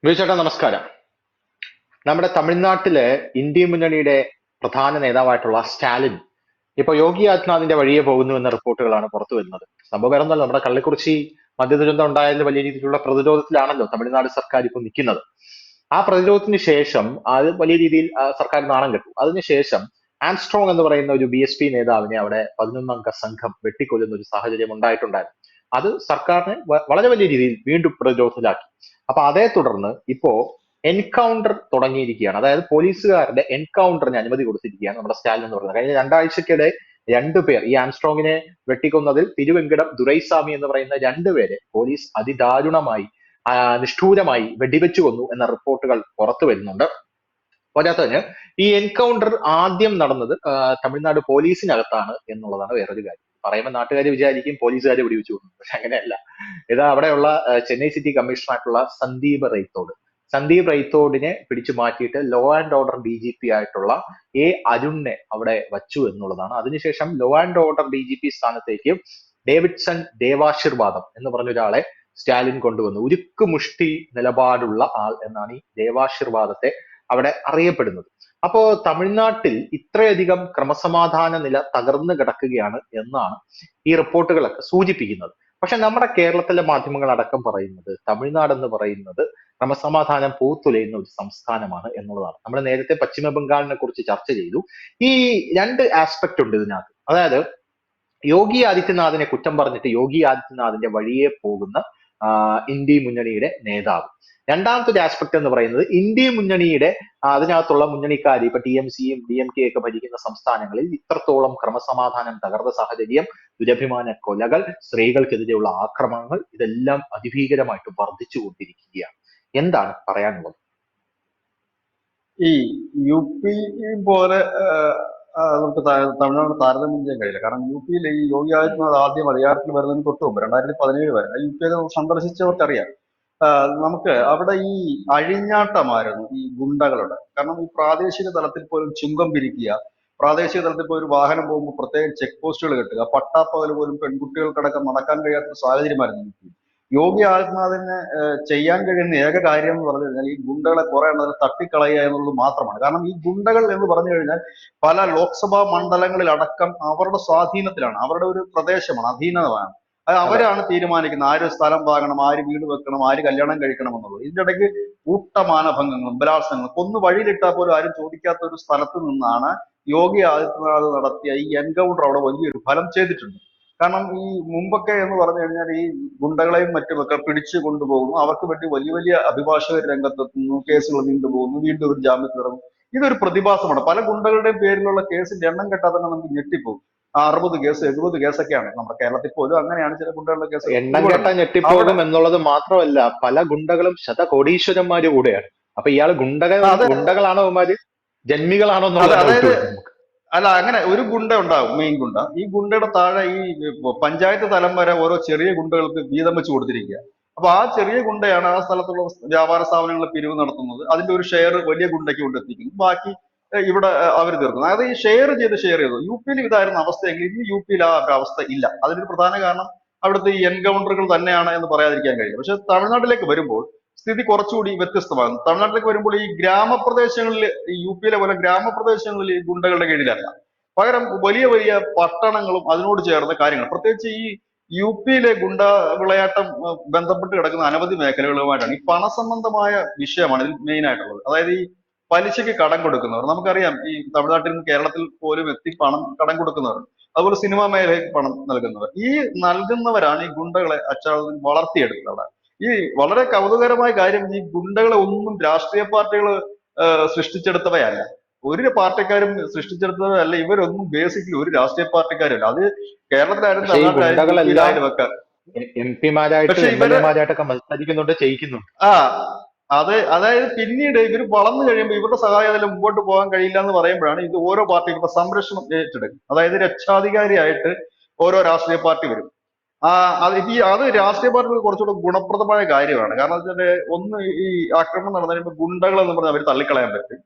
ചേട്ടാ നമസ്കാരം. നമ്മുടെ തമിഴ്നാട്ടിലെ ഇന്ത്യ മുന്നണിയുടെ പ്രധാന നേതാവായിട്ടുള്ള സ്റ്റാലിൻ ഇപ്പൊ യോഗി ആദിത്യനാഥിന്റെ വഴിയെ പോകുന്നു എന്ന റിപ്പോർട്ടുകളാണ് പുറത്തു വരുന്നത്. സംഭവം വേറെ ഒന്നല്ല, നമ്മുടെ കള്ളക്കുറിച്ചി മദ്യദുരന്തം ഉണ്ടായതിൽ വലിയ രീതിയിലുള്ള പ്രതിരോധത്തിലാണല്ലോ തമിഴ്നാട് സർക്കാർ ഇപ്പോൾ നിൽക്കുന്നത്. ആ പ്രതിരോധത്തിന് ശേഷം അത് വലിയ രീതിയിൽ സർക്കാർ നാണം കെട്ടു. അതിനുശേഷം ആംസ്ട്രോങ് എന്ന് പറയുന്ന ഒരു BSP നേതാവിനെ അവിടെ 11 അംഗ സംഘം വെട്ടിക്കൊല്ലുന്ന ഒരു സാഹചര്യം ഉണ്ടായിട്ടുണ്ടായിരുന്നു. അത് സർക്കാരിനെ വളരെ വലിയ രീതിയിൽ വീണ്ടും പ്രതിരോധത്തിലാക്കി. അപ്പൊ അതേ തുടർന്ന് ഇപ്പോ എൻകൗണ്ടർ തുടങ്ങിയിരിക്കുകയാണ്. അതായത് പോലീസുകാരുടെ എൻകൗണ്ടറിന് അനുമതി കൊടുത്തിരിക്കുകയാണ് നമ്മുടെ സ്റ്റാലിൻ എന്ന് പറയുന്നത്. കഴിഞ്ഞ രണ്ടാഴ്ചക്കിടെ രണ്ടുപേർ ഈ ആംസ്ട്രോങ്ങിനെ വെട്ടിക്കൊന്നതിൽ തിരുവെങ്കിടം ദുരൈസ്വാമി എന്ന് പറയുന്ന രണ്ടുപേരെ പോലീസ് അതിദാരുണമായി നിഷ്ഠൂരമായി വെടിവെച്ചു കൊന്നു എന്ന റിപ്പോർട്ടുകൾ പുറത്തു വരുന്നുണ്ട്. പോരാത്തതിന് ഈ എൻകൗണ്ടർ ആദ്യം നടന്നത് തമിഴ്നാട് പോലീസിനകത്താണ് എന്നുള്ളതാണ് വേറൊരു കാര്യം. പറയുമ്പോൾ നാട്ടുകാർ വിചാരിക്കും പോലീസുകാരെ വെടിവെച്ചു കൊന്നു, പക്ഷെ അങ്ങനെയല്ല. ഇത് അവിടെയുള്ള ചെന്നൈ സിറ്റി കമ്മീഷണറായിട്ടുള്ള സന്ദീപ് റൈത്തോഡിനെ പിടിച്ചു മാറ്റിയിട്ട് ലോ ആൻഡ് ഓർഡർ DGP ആയിട്ടുള്ള അരുണിനെ അവിടെ വച്ചു എന്നുള്ളതാണ്. അതിനുശേഷം ലോ ആൻഡ് ഓർഡർ DGP സ്ഥാനത്തേക്ക് ഡേവിഡ്സൺ ദേവാശീർവാദം എന്ന് പറഞ്ഞ ഒരാളെ സ്റ്റാലിൻ കൊണ്ടുവന്നു. ഉരുക്ക് മുഷ്ടി നിലപാടുള്ള ആൾ എന്നാണ് ഈ ദേവാശീർവാദത്തെ അവിടെ അറിയപ്പെടുന്നത്. അപ്പോ തമിഴ്നാട്ടിൽ ഇത്രയധികം ക്രമസമാധാന നില തകർന്നു കിടക്കുകയാണ് എന്നാണ് ഈ റിപ്പോർട്ടുകളൊക്കെ സൂചിപ്പിക്കുന്നത്. പക്ഷെ നമ്മുടെ കേരളത്തിലെ മാധ്യമങ്ങൾ അടക്കം പറയുന്നത് തമിഴ്നാട് എന്ന് പറയുന്നത് ക്രമസമാധാനം പൂത്തുലയുന്ന ഒരു സംസ്ഥാനമാണ് എന്നുള്ളതാണ്. നമ്മൾ നേരത്തെ പശ്ചിമ ബംഗാളിനെ കുറിച്ച് ചർച്ച ചെയ്തു. ഈ രണ്ട് ആസ്പെക്ട് ഉണ്ട് ഇതിനകത്ത്. അതായത് യോഗി ആദിത്യനാഥിനെ കുറ്റം പറഞ്ഞിട്ട് യോഗി ആദിത്യനാഥിന്റെ വഴിയെ പോകുന്ന ഇന്ത്യ മുന്നണിയുടെ നേതാവ്. രണ്ടാമത്തെ ഒരു ആസ്പെക്ട് എന്ന് പറയുന്നത് ഇന്ത്യ മുന്നണിയുടെ അതിനകത്തുള്ള മുന്നണിക്കാർ ഇപ്പൊ TMCയും DMK ഒക്കെ ഭരിക്കുന്ന സംസ്ഥാനങ്ങളിൽ ഇത്രത്തോളം ക്രമസമാധാനം തകർന്ന സാഹചര്യം, ദുരഭിമാന കൊലകൾ, സ്ത്രീകൾക്കെതിരെയുള്ള ആക്രമണങ്ങൾ, ഇതെല്ലാം അതിഭീകരമായിട്ട് വർദ്ധിച്ചുകൊണ്ടിരിക്കുകയാണ്. എന്താണ് പറയാനുള്ളത്? ഈ UP പോലെ നമുക്ക് തമിഴ്നാട് താരതമ്യം ചെയ്യാൻ കഴിയില്ല. കാരണം UP ഈ യോഗി ആദിത്യനാഥ് ആദ്യം അധികാരത്തിൽ വരുന്നതിന് തൊട്ട് മുമ്പ് 2017 വരെ UP ഒക്കെ സന്ദർശിച്ചവർക്കറിയാം. നമുക്ക് അവിടെ ഈ അഴിഞ്ഞാട്ടമായിരുന്നു ഈ ഗുണ്ടകളുടെ. കാരണം ഈ പ്രാദേശിക തലത്തിൽ പോലും ചുങ്കം പിരിക്കുക, പ്രാദേശിക തലത്തിൽ പോയി ഒരു വാഹനം പോകുമ്പോൾ പ്രത്യേകം ചെക്ക് പോസ്റ്റുകൾ കെട്ടുക, പട്ടാപ്പകൽ പോലും പെൺകുട്ടികൾക്കടക്കം നടക്കാൻ കഴിയാത്ത സാഹചര്യമായിരുന്നു UP. യോഗി ആദിത്യനാഥിന് ചെയ്യാൻ കഴിയുന്ന ഏക കാര്യം എന്ന് പറഞ്ഞു കഴിഞ്ഞാൽ ഈ ഗുണ്ടകളെ കുറെ എണ്ണത്തിനെ തട്ടിക്കളയുക എന്നുള്ളത് മാത്രമാണ്. കാരണം ഈ ഗുണ്ടകൾ എന്ന് പറഞ്ഞു കഴിഞ്ഞാൽ പല ലോക്സഭാ മണ്ഡലങ്ങളിലടക്കം അവരുടെ സ്വാധീനത്തിലാണ്, അവരുടെ ഒരു പ്രദേശമാണ്, അധീനമാണ്. അത് അതെ. അവരാണ് തീരുമാനിക്കുന്നത് ആര് സ്ഥലം വാങ്ങണം, ആര് വീട് വെക്കണം, ആര് കല്യാണം കഴിക്കണം എന്നുള്ളത്. ഇതിന്റെ ഇടയ്ക്ക് കൂട്ടമാനഭംഗങ്ങളും ബലാത്സംഗങ്ങളും കൊന്നു വഴിയിലിട്ടാൽ പോലും ആരും ചോദിക്കാത്ത ഒരു സ്ഥലത്ത് നിന്നാണ് യോഗി ആദിത്യനാഥ് നടത്തിയ ഈ എൻകൗണ്ടർ അവിടെ വലിയൊരു ഫലം ചെയ്തിട്ടുണ്ട്. കാരണം ഈ മുമ്പൊക്കെ എന്ന് പറഞ്ഞു കഴിഞ്ഞാൽ ഈ ഗുണ്ടകളെയും മറ്റുമൊക്കെ പിടിച്ചു കൊണ്ടുപോകുന്നു, അവർക്ക് വേണ്ടി വലിയ വലിയ അഭിഭാഷകർ രംഗത്തെത്തുന്നു, കേസുകൾ നീണ്ടുപോകുന്നു, വീണ്ടും ഒരു ജാമ്യത്തിൽ ഇറങ്ങും. ഇതൊരു പ്രതിഭാസമാണ്. പല ഗുണ്ടകളുടെയും പേരിലുള്ള കേസിന്റെ എണ്ണം കേട്ടാൽ തന്നെ നമുക്ക് ഞെട്ടിപ്പോകും. 60 കേസ് 70 കേസൊക്കെയാണ്. നമ്മുടെ കേരളത്തിൽ പോലും അങ്ങനെയാണ് ചില ഗുണ്ടകളുടെ കേസ് എണ്ണം കൂടുതൽ. കേട്ടാ അവിടെ ഞെട്ടിപ്പോകും എന്നുള്ളത് മാത്രമല്ല, പല ഗുണ്ടകളും ശതകോടീശ്വരന്മാര് കൂടെയാണ്. അപ്പൊ ഇയാള് അത് ഗുണ്ടകളാണോ അവന്മാര്, ജന്മികളാണോ അത് എന്നുള്ളത് ഡൗട്ട് അതായത് വരും നമുക്ക്. അല്ല, അങ്ങനെ ഒരു ഗുണ്ട ഉണ്ടാവും, മെയിൻ ഗുണ്ട. ഈ ഗുണ്ടയുടെ താഴെ ഈ പഞ്ചായത്ത് തലം വരെ ഓരോ ചെറിയ ഗുണ്ടകൾക്ക് വീതം വെച്ച് കൊടുത്തിരിക്കുക. അപ്പൊ ആ ചെറിയ ഗുണ്ടയാണ് ആ സ്ഥലത്തുള്ള വ്യാപാര സ്ഥാപനങ്ങൾ പിരിവ് നടത്തുന്നത്. അതിന്റെ ഒരു ഷെയർ വലിയ ഗുണ്ടയ്ക്ക് കൊണ്ടെത്തിക്കുന്നു, ബാക്കി ഇവിടെ അവർ തീർക്കുന്നു. അതായത് ഈ ഷെയർ ചെയ്തു. UP ഇതായിരുന്ന അവസ്ഥയെങ്കിൽ ഇന്ന് UP ആ ഒരു അവസ്ഥ ഇല്ല. അതിനൊരു പ്രധാന കാരണം അവിടുത്തെ ഈ എൻകൗണ്ടറുകൾ തന്നെയാണ് എന്ന് പറയാതിരിക്കാൻ കഴിയില്ല. പക്ഷെ തമിഴ്നാട്ടിലേക്ക് വരുമ്പോൾ സ്ഥിതി കുറച്ചുകൂടി വ്യത്യസ്തമാണ്. തമിഴ്നാട്ടിലേക്ക് വരുമ്പോൾ ഈ ഗ്രാമപ്രദേശങ്ങളിൽ, ഈ UP പോലെ ഗ്രാമപ്രദേശങ്ങളിൽ ഈ ഗുണ്ടകളുടെ കീഴിലല്ല, പകരം വലിയ വലിയ പട്ടണങ്ങളും അതിനോട് ചേർന്ന കാര്യങ്ങൾ. പ്രത്യേകിച്ച് ഈ UP ഗുണ്ട വിളയാട്ടം ബന്ധപ്പെട്ട് കിടക്കുന്ന അനവധി മേഖലകളുമായിട്ടാണ്. ഈ പണസംബന്ധമായ വിഷയമാണ് ഇതിൽ മെയിൻ ആയിട്ടുള്ളത്. അതായത് ഈ പലിശയ്ക്ക് കടം കൊടുക്കുന്നവർ, നമുക്കറിയാം ഈ തമിഴ്നാട്ടിൽ നിന്ന് കേരളത്തിൽ പോലും എത്തി പണം കടം കൊടുക്കുന്നവർ, അതുപോലെ സിനിമാ മേഖലയ്ക്ക് പണം നൽകുന്നവർ, ഈ നൽകുന്നവരാണ് ഈ ഗുണ്ടകളെ അച്ചാഴത്തിൽ വളർത്തിയെടുക്കുന്നത്. ഈ വളരെ കൗതുകരമായ കാര്യം, ഈ ഗുണ്ടകളെ ഒന്നും രാഷ്ട്രീയ പാർട്ടികൾ സൃഷ്ടിച്ചെടുത്തവയല്ല, ഒരു പാർട്ടിക്കാരും സൃഷ്ടിച്ചെടുത്തവരല്ല. ഇവരൊന്നും ബേസിക്കലി ഒരു രാഷ്ട്രീയ പാർട്ടിക്കാരല്ല. അത് കേരളത്തിലായാലും പക്ഷെ ഈ തമിഴ്നാട്ടിലായാലും ഗുണ്ടകളെല്ലാം UP ഒക്കെ. MP മാരായിട്ടും പക്ഷെ ഇവര് MLA മാരായിട്ടൊക്കെ മത്സരിക്കുന്നുണ്ട്, ചെയ്യിക്കുന്നുണ്ട്. ആ അതായത് പിന്നീട് ഇവർ വളർന്നു കഴിയുമ്പോൾ ഇവരുടെ സഹായത്തിൽ മുമ്പോട്ട് പോകാൻ കഴിയില്ല എന്ന് പറയുമ്പോഴാണ് ഇത് ഓരോ പാർട്ടിയും ഇപ്പൊ സംരക്ഷണം ഏറ്റെടുക്കും. അതായത് രക്ഷാധികാരിയായിട്ട് ഓരോ രാഷ്ട്രീയ പാർട്ടി വരും. ആ അത് രാഷ്ട്രീയ പാർട്ടികൾക്ക് കുറച്ചുകൂടെ ഗുണപ്രദമായ കാര്യമാണ്. കാരണം വെച്ചാല് ഒന്ന്, ഈ ആക്രമണം നടന്നു കഴിയുമ്പോൾ ഗുണ്ടകൾ എന്ന് പറഞ്ഞാൽ അവർ തള്ളിക്കളയാൻ പറ്റും.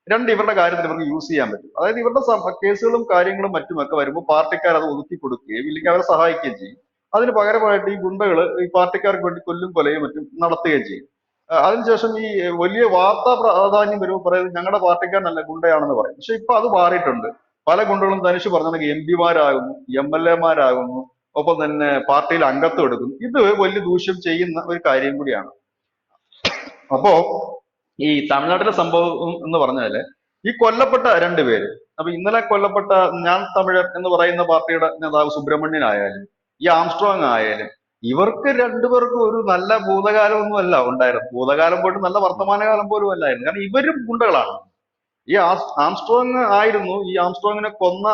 രണ്ട്, ഇവരുടെ കാര്യത്തിൽ ഇവർക്ക് യൂസ് ചെയ്യാൻ പറ്റും. അതായത് ഇവരുടെ കേസുകളും കാര്യങ്ങളും മറ്റുമൊക്കെ വരുമ്പോൾ പാർട്ടിക്കാർ അത് ഒതുക്കി കൊടുക്കുകയും ഇല്ലെങ്കിൽ അവരെ സഹായിക്കുകയും ചെയ്യും. അതിന് പകരമായിട്ട് ഈ ഗുണ്ടകൾ ഈ പാർട്ടിക്കാർക്ക് വേണ്ടി കൊല്ലും കൊലയും മറ്റും നടത്തുകയും ചെയ്യും. അതിനുശേഷം ഈ വലിയ വാർത്താ പ്രാധാന്യം വരുമ്പോൾ പറയുന്നത് ഞങ്ങളുടെ പാർട്ടിക്കാരനല്ല ഗുണ്ടയാണെന്ന് പറയും. പക്ഷെ ഇപ്പൊ അത് മാറിയിട്ടുണ്ട്. പല ഗുണ്ടകളും ധനുഷ് പറഞ്ഞ MP മാരാകുന്നു, MLA മാരാകുന്നു, ഒപ്പം തന്നെ പാർട്ടിയിൽ അംഗത്വം എടുക്കുന്നു. ഇത് വലിയ ദൂഷ്യം ചെയ്യുന്ന ഒരു കാര്യം കൂടിയാണ്. അപ്പോ ഈ തമിഴ്നാട്ടിലെ സംഭവം എന്ന് പറഞ്ഞാല് ഈ കൊല്ലപ്പെട്ട രണ്ടുപേര്, അപ്പൊ ഇന്നലെ കൊല്ലപ്പെട്ട ഞാൻ തമിഴർ എന്ന് പറയുന്ന പാർട്ടിയുടെ നേതാവ് സുബ്രഹ്മണ്യൻ ആയാലും ഈ ആംസ്ട്രോങ് ആയാലും ഇവർക്ക് രണ്ടുപേർക്കും ഒരു നല്ല ഭൂതകാലം ഒന്നും അല്ല ഉണ്ടായിരുന്നു. ഭൂതകാലം പോയിട്ട് നല്ല വർത്തമാനകാലം പോലും അല്ലായിരുന്നു. കാരണം ഇവരും ഗുണ്ടകളാണ്. ഈ ആംസ്ട്രോങ് ആയിരുന്നു ഈ ആംസ്ട്രോങ്ങിനെ കൊന്ന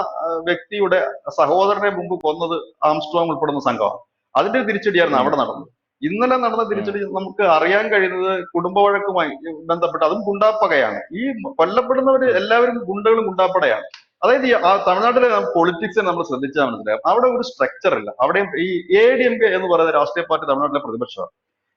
വ്യക്തിയുടെ സഹോദരനെ മുമ്പ് കൊന്നത് ആംസ്ട്രോങ് ഉൾപ്പെടുന്ന സംഘമാണ്. അതിന്റെ തിരിച്ചടിയായിരുന്നു ഉം, അവിടെ നടന്നത്. ഇന്നലെ നടന്ന ഉം. തിരിച്ചടി നമുക്ക് അറിയാൻ കഴിയുന്നത് കുടുംബ വഴക്കുമായി ബന്ധപ്പെട്ട് അതും ഗുണ്ടാപ്പകയാണ്. ഈ കൊല്ലപ്പെടുന്നവര് എല്ലാവരും ഗുണ്ടകളും ഗുണ്ടാപ്പടയാണ്. അതായത് ഈ തമിഴ്നാട്ടിലെ പൊളിറ്റിക്സ് നമ്മൾ ശ്രദ്ധിച്ചാൽ മനസ്സിലാവും. അവിടെ ഒരു സ്ട്രക്ചർ ഇല്ല. അവിടെ ഈ ADMK എന്ന് പറയുന്ന രാഷ്ട്രീയ പാർട്ടി തമിഴ്നാട്ടിലെ പ്രതിപക്ഷമാണ്.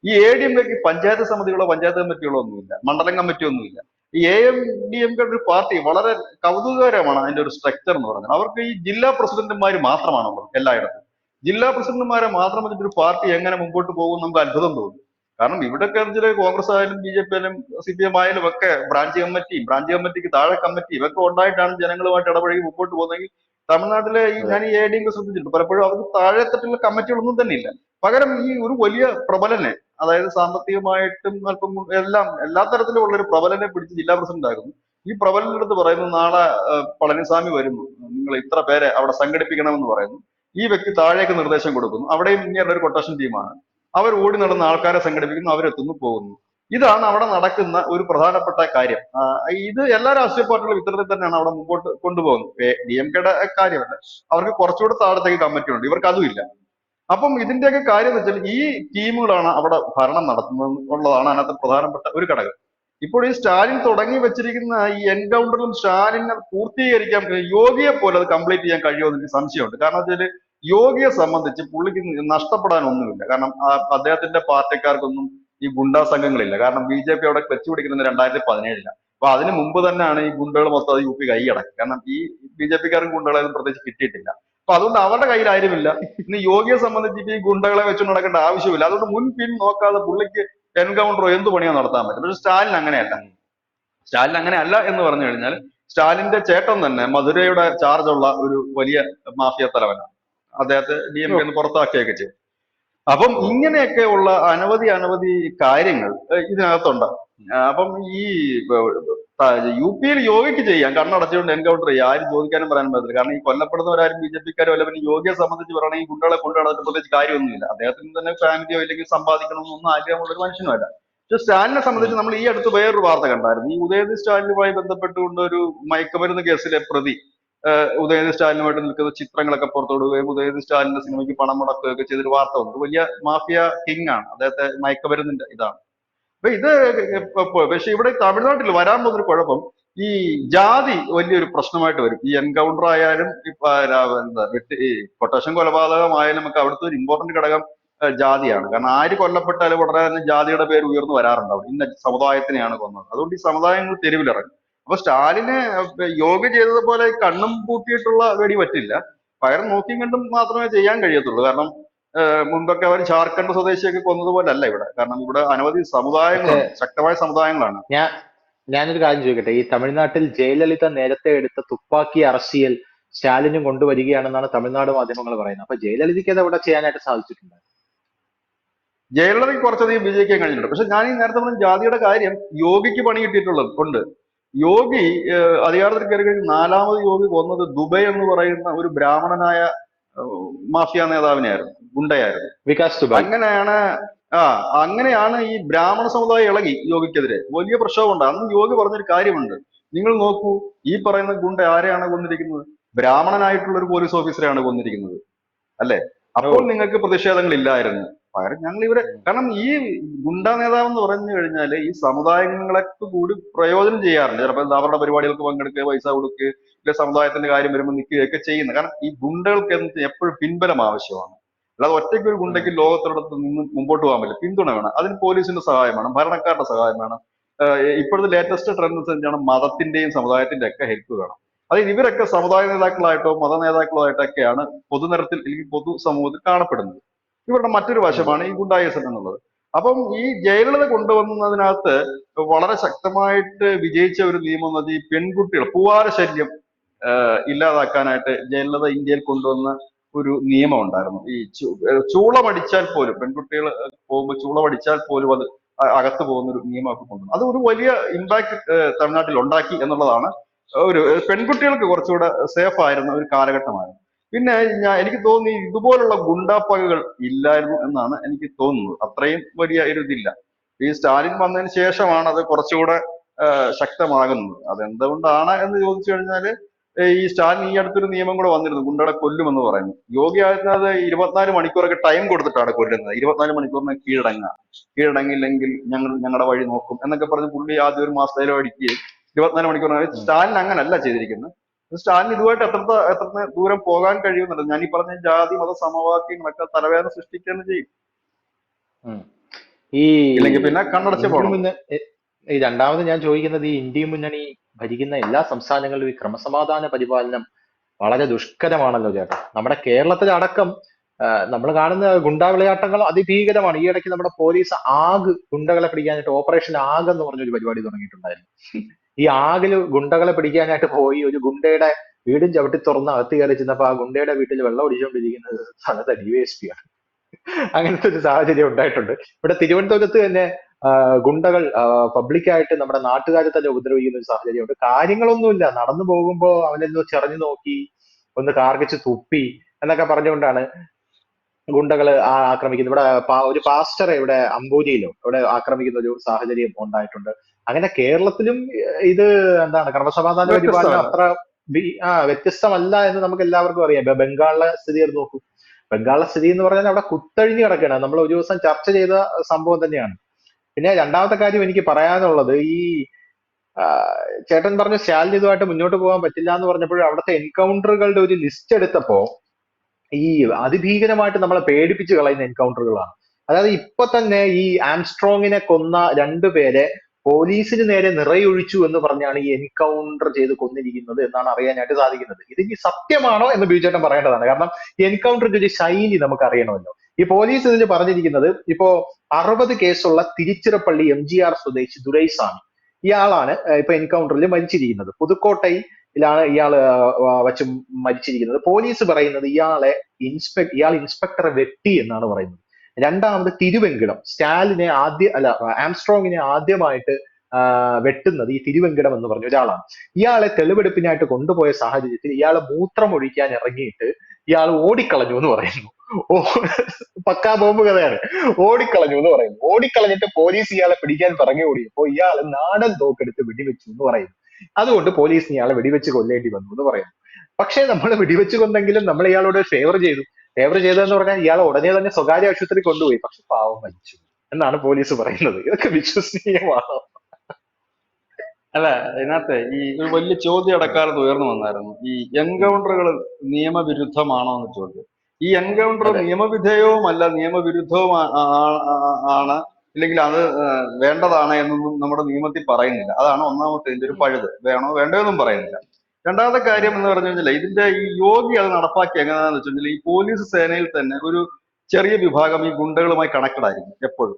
ഈ ADMKക്ക് പഞ്ചായത്ത് സമിതികളോ പഞ്ചായത്ത് കമ്മിറ്റികളോ ഒന്നുമില്ല, മണ്ഡലം കമ്മിറ്റി ഒന്നുമില്ല. ഈ AMDMK ഒരു പാർട്ടി വളരെ കൗതുകകരമാണ് അതിന്റെ ഒരു സ്ട്രക്ചർ എന്ന് പറഞ്ഞാൽ. അവർക്ക് ഈ ജില്ലാ പ്രസിഡന്റുമാർ മാത്രമാണുള്ളത് എല്ലായിടത്തും. ജില്ലാ പ്രസിഡന്റുമാരെ മാത്രം വെച്ചിട്ട് ഒരു പാർട്ടി എങ്ങനെ മുമ്പോട്ട് പോകും നമുക്ക് അത്ഭുതം തോന്നും. കാരണം ഇവിടെയൊക്കെ വെച്ചാൽ കോൺഗ്രസ് ആയാലും BJP ആയാലും CPM ആയാലും ഒക്കെ ബ്രാഞ്ച് കമ്മിറ്റിക്ക് താഴെ കമ്മിറ്റി ഇതൊക്കെ ഉണ്ടായിട്ടാണ് ജനങ്ങളുമായിട്ട് ഇടപഴകി മുമ്പോട്ട് പോകുന്നതെങ്കിൽ തമിഴ്നാട്ടിലെ അതെ. ഞാൻ ഈ ADMK ശ്രദ്ധിച്ചിട്ടുണ്ട്. പലപ്പോഴും അവർക്ക് താഴെത്തട്ടിലുള്ള കമ്മിറ്റികളൊന്നും തന്നെ ഇല്ല. പകരം ഈ ഒരു വലിയ പ്രബലനെ, അതായത് സാമ്പത്തികമായിട്ടും അല്പം എല്ലാം എല്ലാ തരത്തിലും ഉള്ള ഒരു പ്രബലനെ പിടിച്ച് ജില്ലാ പ്രസിഡന്റ് ആകുന്നു. ഈ പ്രബലന്റെ അടുത്ത് പറയുന്നു നാളെ പളനിസ്വാമി വരുന്നു, നിങ്ങൾ ഇത്ര പേരെ അവിടെ സംഘടിപ്പിക്കണമെന്ന് പറയുന്നു. ഈ വ്യക്തി താഴേക്ക് നിർദ്ദേശം കൊടുക്കുന്നു. അവിടെയും ഇങ്ങനെ ഒരു കൊട്ടേഷൻ ടീമാണ്. അവർ ഓടി നടന്ന ആൾക്കാരെ സംഘടിപ്പിക്കുന്നു, അവരെത്തുന്നു, പോകുന്നു. ഇതാണ് അവിടെ നടക്കുന്ന ഒരു പ്രധാനപ്പെട്ട കാര്യം. ഇത് എല്ലാ രാഷ്ട്രീയ പാർട്ടികളും ഇത്തരത്തിൽ തന്നെയാണ് അവിടെ മുമ്പോട്ട് കൊണ്ടുപോകുന്നത്. DMKയുടെ കാര്യമല്ല, അവർക്ക് കുറച്ചുകൂടെ താഴത്തേക്ക് കമ്മിറ്റി ഉണ്ട്, ഇവർക്ക് അതും ഇല്ല. അപ്പം ഇതിന്റെയൊക്കെ കാര്യം എന്ന് വെച്ചാൽ ഈ ടീമുകളാണ് അവിടെ ഭരണം നടത്തുന്നത് എന്നുള്ളതാണ് അതിനകത്ത് പ്രധാനപ്പെട്ട ഒരു ഘടകം. ഇപ്പോൾ ഈ സ്റ്റാലിൻ തുടങ്ങി വെച്ചിരിക്കുന്ന ഈ എൻകൗണ്ടറിലും സ്റ്റാലിനെ പൂർത്തീകരിക്കാൻ യോഗിയെ പോലെ അത് കംപ്ലീറ്റ് ചെയ്യാൻ കഴിയുമെന്ന് എനിക്ക് സംശയമുണ്ട്. കാരണം വെച്ചാൽ യോഗിയെ സംബന്ധിച്ച് പുള്ളിക്ക് നഷ്ടപ്പെടാൻ ഒന്നുമില്ല. കാരണം അദ്ദേഹത്തിന്റെ പാർട്ടിക്കാർക്കൊന്നും ഈ ഗുണ്ടാ സംഘങ്ങളില്ല. കാരണം BJP അവിടെ ക്ലച്ച് പിടിക്കുന്നത് 2017-ലാണ്. അപ്പൊ അതിന് മുമ്പ് തന്നെയാണ് ഈ ഗുണ്ടകൾ മൊത്തം അത് UP കൈയടക്കി. കാരണം ഈ BJP-കാരും ഗുണ്ടകളെ പ്രത്യേകിച്ച് കിട്ടിയിട്ടില്ല. അപ്പൊ അതുകൊണ്ട് അവരുടെ കയ്യിൽ ആരുമില്ല. ഇന്ന് യോഗിയെ സംബന്ധിച്ചിട്ട് ഈ ഗുണ്ടകളെ വെച്ചുകൊണ്ട് നടക്കേണ്ട ആവശ്യമില്ല. അതുകൊണ്ട് മുൻപിൻ നോക്കാതെ പുള്ളിക്ക് എൻകൗണ്ടറോ എന്ത് പണിയോ നടത്താൻ പറ്റും. പക്ഷെ സ്റ്റാലിൻ അങ്ങനെയല്ല. സ്റ്റാലിൻ അങ്ങനെ അല്ല എന്ന് പറഞ്ഞു കഴിഞ്ഞാൽ സ്റ്റാലിന്റെ ചേട്ടൻ തന്നെ മധുരയുടെ ചാർജുള്ള ഒരു വലിയ മാഫിയ തലവനാണ്. അദ്ദേഹത്തെ ഓ, DMK പുറത്താക്കിയൊക്കെ ചെയ്തു. അപ്പം ഇങ്ങനെയൊക്കെ ഉള്ള അനവധി കാര്യങ്ങൾ ഇതിനകത്തുണ്ട്. അപ്പം ഈ UP യോഗിക്ക് ചെയ്യാം, കണ്ണടച്ചുകൊണ്ട് എൻകൗണ്ടർ ചെയ്യാം, ആരും ചോദിക്കാനും പറയാനും പറ്റില്ല. കാരണം ഈ കൊല്ലപ്പെടുന്നവരാരും BJP-ക്കാരും അല്ല. പിന്നെ യോഗിയെ സംബന്ധിച്ച് പറയുകയാണെങ്കിൽ ഈ ഗുണ്ടകളെ കൊണ്ടു നടന്നിട്ട് പ്രത്യേകിച്ച് കാര്യമൊന്നുമില്ല. അദ്ദേഹത്തിന് തന്നെ ഫാമിലിയോ ഇല്ലെങ്കിൽ സമ്പാദിക്കണമെന്നൊന്നും ആഗ്രഹമുള്ള ഒരു മനുഷ്യനുമല്ല. പക്ഷെ സ്റ്റാലിനെ ഉം. സംബന്ധിച്ച് നമ്മൾ ഈ അടുത്ത് വേറൊരു വാർത്ത കണ്ടായിരുന്നു. ഈ ഉദയനിധി സ്റ്റാലിനുമായി ബന്ധപ്പെട്ടുകൊണ്ട് ഒരു മയക്കുമരുന്ന് കേസിലെ പ്രതി ഉദയനിധി സ്റ്റാലിനുമായിട്ട് നിൽക്കുന്ന ചിത്രങ്ങളൊക്കെ പുറത്തുവിടുകയും ഉദയനിധി സ്റ്റാലിന്റെ സിനിമയ്ക്ക് പണം മുടക്കുകയൊക്കെ ചെയ്തൊരു വാർത്ത വന്നു. വലിയ മാഫിയ കിങ് ആണ്, അദ്ദേഹത്തെ മയക്കുമരുന്നിന്റെ ഇതാണ്. അപ്പൊ ഇത് പക്ഷെ ഇവിടെ തമിഴ്നാട്ടിൽ വരാൻ പോകുന്നൊരു കുഴപ്പം ഈ ജാതി വലിയൊരു പ്രശ്നമായിട്ട് വരും. ഈ എൻകൗണ്ടർ ആയാലും എന്താ ഈ കൊട്ടേഷൻ കൊലപാതകമായാലും ഒക്കെ അവിടുത്തെ ഒരു ഇമ്പോർട്ടന്റ് ഘടകം ജാതിയാണ്. കാരണം ആര് കൊല്ലപ്പെട്ടാലും ഉടനെ തന്നെ ജാതിയുടെ പേര് ഉയർന്നു വരാറുണ്ട്. അവിടെ ഇന്ന സമുദായത്തിനെയാണ് കൊന്നത്, അതുകൊണ്ട് ഈ സമുദായങ്ങൾ തെരുവിലിറങ്ങും. അപ്പൊ സ്റ്റാലിന് യോഗ ചെയ്തതുപോലെ കണ്ണും പൂട്ടിയിട്ടുള്ള വെടി പറ്റില്ല. പകരം നോക്കിയും കണ്ടും മാത്രമേ ചെയ്യാൻ കഴിയത്തുള്ളൂ. കാരണം മുൻപൊക്കെ അവർ ജാർഖണ്ഡ് സ്വദേശിയൊക്കെ കൊന്നതുപോലെ അല്ല ഇവിടെ. കാരണം ഇവിടെ അനവധി പക്ഷെ സമുദായങ്ങളുണ്ട്, ശക്തമായ സമുദായങ്ങളാണ്. ഞാൻ ഞാനൊരു കാര്യം ചോദിക്കട്ടെ. ഈ തമിഴ്നാട്ടിൽ ജയലളിത നേരത്തെ എടുത്ത തുപ്പാക്കി അറസ്റ്റിയൽ സ്റ്റാലിനും കൊണ്ടുവരികയാണെന്നാണ് തമിഴ്നാട് മാധ്യമങ്ങൾ പറയുന്നത്. അപ്പൊ ജയലളിതയ്ക്ക് അത് അവിടെ ചെയ്യാനായിട്ട് സാധിച്ചിട്ടുണ്ട്. ജയലളിതയ്ക്ക് കുറച്ചധികം വിജയിക്കാൻ കഴിഞ്ഞിട്ടുണ്ട്. പക്ഷെ ഞാൻ ഈ നേരത്തെ പറഞ്ഞ ജാതിയുടെ കാര്യം യോഗിക്ക് പണി കിട്ടിയിട്ടുള്ളത് ഉണ്ട്. യോഗി അധികാരത്തിൽ കയറി കഴിഞ്ഞ് നാലാമത് യോഗി കൊന്നത് ദുബൈ എന്ന് പറയുന്ന ഒരു ബ്രാഹ്മണനായ മാഫിയ നേതാവിനെയായിരുന്നു, ഗുണ്ടയായിരുന്നു. വികാസ് ദുബായ്. അങ്ങനെയാണ് ആ അങ്ങനെയാണ് ഈ ബ്രാഹ്മണ സമുദായം ഇളകി യോഗിക്കെതിരെ വലിയ പ്രക്ഷോഭമുണ്ട്. അന്ന് യോഗി പറഞ്ഞൊരു കാര്യമുണ്ട്, നിങ്ങൾ നോക്കൂ, ഈ പറയുന്ന ഗുണ്ട ആരെയാണ് കൊന്നിരിക്കുന്നത്? ബ്രാഹ്മണനായിട്ടുള്ള ഒരു പോലീസ് ഓഫീസറെയാണ് കൊന്നിരിക്കുന്നത്, അല്ലെ? ഓ. അപ്പോൾ നിങ്ങൾക്ക് പ്രതിഷേധങ്ങൾ ഇല്ലായിരുന്നു. പകരം ഞങ്ങൾ ഇവരെ, ഉം. കാരണം ഈ ഗുണ്ടാ നേതാവ് എന്ന് പറഞ്ഞു കഴിഞ്ഞാൽ ഈ സമുദായങ്ങളൊക്കെ കൂടി പ്രയോജനം ചെയ്യാറുണ്ട്. ചിലപ്പോൾ അവരുടെ പരിപാടികൾക്ക് പങ്കെടുക്കുക, പൈസ കൊടുക്കുക, ഇല്ല സമുദായത്തിന്റെ കാര്യം വരുമ്പോൾ നിൽക്കുകയൊക്കെ ചെയ്യുന്നത്. കാരണം ഈ ഗുണ്ടകൾക്ക് എപ്പോഴും പിൻബലം ആവശ്യമാണ്. അല്ലാതെ ഒറ്റയ്ക്ക് ഒരു ഉം. ഗുണ്ടയ്ക്ക് ലോകത്തിടത്ത് നിന്ന് മുമ്പോട്ട് പോകാൻ പറ്റില്ല. പിന്തുണ വേണം. അതിന് പോലീസിന്റെ സഹായം വേണം, ഭരണക്കാരുടെ സഹായം വേണം. ഇപ്പോഴത്തെ ലേറ്റസ്റ്റ് ട്രെൻഡ് അനുസരിച്ചാണ് മതത്തിന്റെയും സമുദായത്തിന്റെ ഒക്കെ ഹെൽപ്പ് വേണം. അതായത് ഇവരൊക്കെ സമുദായ നേതാക്കളായിട്ടോ മത നേതാക്കളായിട്ടൊക്കെയാണ് പൊതുനിരത്തിൽ അല്ലെങ്കിൽ പൊതു സമൂഹത്തിൽ കാണപ്പെടുന്നത്. ഇവരുടെ മറ്റൊരു ഉം. വശമാണ് ഈ ഗുണ്ടായിസം എന്നുള്ളത്. അപ്പം ഈ ജയലളിത കൊണ്ടുവന്നതിനകത്ത് വളരെ ശക്തമായിട്ട് വിജയിച്ച ഒരു നിയമം എന്ന് വെച്ചാൽ ഈ പെൺകുട്ടികൾ പൂവാര ശല്യം ഇല്ലാതാക്കാനായിട്ട് ജയലളിത ഇന്ത്യയിൽ കൊണ്ടുവന്ന ഒരു നിയമം ഉണ്ടായിരുന്നു. ഈ ചൂളമടിച്ചാൽ പോലും പെൺകുട്ടികൾ പോകുമ്പോൾ ചൂളമടിച്ചാൽ പോലും അത് അകത്ത് പോകുന്ന ഒരു നിയമമൊക്കെ കൊണ്ടുവന്നു. അത് ഒരു വലിയ ഇമ്പാക്ട് തമിഴ്നാട്ടിൽ ഉണ്ടാക്കി എന്നുള്ളതാണ്. ഒരു പെൺകുട്ടികൾക്ക് കുറച്ചുകൂടെ സേഫ് ആയിരുന്ന ഒരു കാലഘട്ടമായിരുന്നു. പിന്നെ എനിക്ക് തോന്നി ഇതുപോലുള്ള ഗുണ്ടാപ്പകകൾ ഇല്ലായിരുന്നു എന്നാണ് എനിക്ക് തോന്നുന്നത്. അത്രയും വലിയ ഒരു ഇതില്ല. ഈ സ്റ്റാലിൻ വന്നതിന് ശേഷമാണ് അത് കുറച്ചുകൂടെ ശക്തമാകുന്നത്. അതെന്തുകൊണ്ടാണ് എന്ന് ചോദിച്ചു കഴിഞ്ഞാല് ഈ സ്റ്റാലിൻ ഈ അടുത്തൊരു നിയമം കൂടെ വന്നിരുന്നു, ഗുണ്ടകളെ കൊല്ലുമെന്ന് പറയുന്നു. യോഗി ആദിത്യനാഥ് 24 മണിക്കൂറൊക്കെ ടൈം കൊടുത്തിട്ടാണ് കൊല്ലുന്നത്. 24 മണിക്കൂറിന് കീഴടങ്ങില്ലെങ്കിൽ ഞങ്ങളുടെ വഴി നോക്കും എന്നൊക്കെ പറഞ്ഞ് പുള്ളി ആദ്യം ഒരു മാസത്തേലോ അടിക്കുകയും 24 മണിക്കൂറിന്. സ്റ്റാലിൻ അങ്ങനല്ല ചെയ്തിരിക്കുന്നത്. സ്റ്റാലിൻ ഇതുമായിട്ട് എത്ര ദൂരം പോകാൻ കഴിയുന്നുണ്ട്. ഞാൻ ഈ പറഞ്ഞ ജാതി മത സമവാക്യങ്ങളൊക്കെ തലവേദന സൃഷ്ടിക്കാൻ ചെയ്യും. ഈ ഇല്ലെങ്കിൽ പിന്നെ കണ്ണടച്ച് ഇന്ത്യ പോകണം. മുന്ന ഈ രണ്ടാമത് ഞാൻ ചോദിക്കുന്നത്, ഈ ഇന്ത്യ മുന്നണി ഭരിക്കുന്ന എല്ലാ സംസ്ഥാനങ്ങളിലും ഈ ക്രമസമാധാന പരിപാലനം വളരെ ദുഷ്കരമാണല്ലോ ചേട്ടാ. നമ്മുടെ കേരളത്തിലടക്കം നമ്മൾ കാണുന്ന ഗുണ്ടാ വിളയാട്ടങ്ങൾ അതിഭീകരമാണ്. ഈ ഇടയ്ക്ക് നമ്മുടെ പോലീസ് ആഗ് ഗുണ്ടകളെ പിടിക്കാനായിട്ട് ഓപ്പറേഷൻ ആഗ് എന്ന് പറഞ്ഞൊരു പരിപാടി തുടങ്ങിയിട്ടുണ്ടായിരുന്നു. ഈ ആഗില് ഗുണ്ടകളെ പിടിക്കാനായിട്ട് പോയി ഒരു ഗുണ്ടയുടെ വീടും ചവിട്ടി തുറന്ന് അകത്ത് കയറി ചെന്നപ്പോ ആ ഗുണ്ടയുടെ വീട്ടിൽ വെള്ളം ഒഴിച്ചുകൊണ്ടിരിക്കുന്നത് സ്ഥലത്തെ ഡിവൈഎസ്പി ആണ്. അങ്ങനത്തെ ഒരു സാഹചര്യം ഉണ്ടായിട്ടുണ്ട്. ഇവിടെ തിരുവനന്തപുരത്ത് തന്നെ ഗുണ്ടകൾ പബ്ലിക്കായിട്ട് നമ്മുടെ നാട്ടുകാരെ തന്നെ ഉപദ്രവിക്കുന്ന ഒരു സാഹചര്യമുണ്ട്. കാര്യങ്ങളൊന്നുമില്ല, നടന്നു പോകുമ്പോ അവനെന്തോ ചെറഞ്ഞു നോക്കി, ഒന്ന് കാർക്കിച്ച് തുപ്പി എന്നൊക്കെ പറഞ്ഞുകൊണ്ടാണ് ഗുണ്ടകള് ആക്രമിക്കുന്നത്. ഇവിടെ ഒരു പാസ്റ്ററെ ഇവിടെ അമ്പൂരിയിലോ ഇവിടെ ആക്രമിക്കുന്ന ഒരു സാഹചര്യം ഉണ്ടായിട്ടുണ്ട്. അങ്ങനെ കേരളത്തിലും ഇത് എന്താണ് ക്രമസമാധാന പരിപാലനം വ്യത്യസ്തമാണ്. അത്ര വ്യത്യസ്തമല്ല എന്ന് നമുക്ക് എല്ലാവർക്കും അറിയാം. ഇപ്പൊ ബംഗാളിലെ സ്ഥിതി എടുത്ത് നോക്കൂ. ബംഗാളിലെ സ്ഥിതി എന്ന് പറഞ്ഞാൽ അവിടെ കുത്തഴിഞ്ഞു കിടക്കുകയാണ്. നമ്മൾ ഒരു ദിവസം ചർച്ച ചെയ്ത സംഭവം തന്നെയാണ്. പിന്നെ രണ്ടാമത്തെ കാര്യം എനിക്ക് പറയാനുള്ളത്, ഈ ചേട്ടൻ പറഞ്ഞ സ്റ്റാലിൻ ഇതുമായിട്ട് മുന്നോട്ട് പോകാൻ പറ്റില്ല എന്ന് പറഞ്ഞപ്പോൾ അവിടുത്തെ എൻകൗണ്ടറുകളുടെ ഒരു ലിസ്റ്റ് എടുത്തപ്പോ ഈ അതിഭീകരമായിട്ട് നമ്മളെ പേടിപ്പിച്ച് കളയുന്ന എൻകൗണ്ടറുകളാണ്. അതായത് ഇപ്പൊ തന്നെ ഈ ആംസ്ട്രോങ്ങിനെ കൊന്ന 2 പേരെ പോലീസിന് നേരെ നിറയൊഴിച്ചു എന്ന് പറഞ്ഞാണ് ഈ എൻകൗണ്ടർ ചെയ്ത് കൊന്നിരിക്കുന്നത് എന്നാണ് അറിയാനായിട്ട് സാധിക്കുന്നത്. ഇത് ഇനി സത്യമാണോ എന്ന് ബിജുചേട്ടൻ പറയേണ്ടതാണ്. കാരണം ഈ എൻകൗണ്ടറിന്റെ ഒരു ശൈലി നമുക്ക് അറിയണമല്ലോ. ഈ പോലീസ് ഇതിൽ പറഞ്ഞിരിക്കുന്നത് ഇപ്പോ 60 കേസുള്ള തിരുച്ചിറപ്പള്ളി MGR സ്വദേശി ദുരൈസ്വാമി, ഇയാളാണ് ഇപ്പൊ എൻകൗണ്ടറിൽ മരിച്ചിരിക്കുന്നത്. പുതുക്കോട്ടയിലാണ് ഇയാൾ വച്ച് മരിച്ചിരിക്കുന്നത്. പോലീസ് പറയുന്നത് ഇയാൾ ഇൻസ്പെക്ടറെ വെട്ടി എന്നാണ് പറയുന്നത്. രണ്ടാമത് തിരുവെങ്കിടം, ആംസ്ട്രോങ്ങിനെ ആദ്യമായിട്ട് വെട്ടുന്നത് ഈ തിരുവെങ്കിടം എന്ന് പറഞ്ഞ ഒരാളാണ്. ഇയാളെ തെളിവെടുപ്പിനായിട്ട് കൊണ്ടുപോയ സാഹചര്യത്തിൽ ഇയാളെ മൂത്രമൊഴിക്കാൻ ഇറങ്ങിയിട്ട് ഇയാൾ ഓടിക്കളഞ്ഞു എന്ന് പറയുന്നു. ഓ, പക്കാ ബോംബ് കഥയാണ്. ഓടിക്കളഞ്ഞു എന്ന് പറയുന്നു. ഓടിക്കളഞ്ഞിട്ട് പോലീസ് ഇയാളെ പിടിക്കാൻ പിറകെ ഓടിയപ്പോ ഇയാൾ നാടൻ തോക്കെടുത്ത് വെടിവെച്ചു എന്ന് പറയുന്നു. അതുകൊണ്ട് പോലീസിന് ഇയാളെ വെടിവെച്ച് കൊല്ലേണ്ടി വന്നു എന്ന് പറയുന്നു. പക്ഷേ നമ്മൾ വെടിവെച്ച് കൊണ്ടെങ്കിലും നമ്മൾ ഇയാളോട് ഫേവർ ചെയ്തു. ഫേവർ ചെയ്തതെന്ന് പറഞ്ഞാൽ ഇയാളെ ഉടനെ തന്നെ സ്വകാര്യ ആശുപത്രി കൊണ്ടുപോയി. പക്ഷെ പാവം മരിച്ചു എന്നാണ് പോലീസ് പറയുന്നത്. ഇതൊക്കെ വിശ്വസനീയമാണോ? അല്ല, ഇതിനകത്ത് ഈ ഒരു വലിയ ചോദ്യം അടക്കാലത്ത് ഉയർന്നു വന്നായിരുന്നു. ഈ എൻകൗണ്ടറുകൾ നിയമവിരുദ്ധമാണോ എന്ന് ചോദ്യം. ഈ എൻകൗണ്ടർ അതെ. നിയമവിധേയവുമല്ല നിയമവിരുദ്ധവും ആണ്, ഇല്ലെങ്കിൽ അത് വേണ്ടതാണ് എന്നൊന്നും നമ്മുടെ നിയമത്തിൽ പറയുന്നില്ല. അതാണ് ഒന്നാമത്തെ ഇതിന്റെ ഒരു പഴുത്. വേണോ വേണ്ടോ എന്നും പറയുന്നില്ല. രണ്ടാമത്തെ കാര്യം എന്ന് പറഞ്ഞു കഴിഞ്ഞാൽ ഇതിന്റെ ഈ യോഗി അത് നടപ്പാക്കി എങ്ങനെയാണെന്ന് വെച്ച് കഴിഞ്ഞാൽ ഈ പോലീസ് സേനയിൽ തന്നെ ഒരു ചെറിയ വിഭാഗം ഈ ഗുണ്ടകളുമായി കണക്റ്റഡ് ആയിരിക്കും എപ്പോഴും.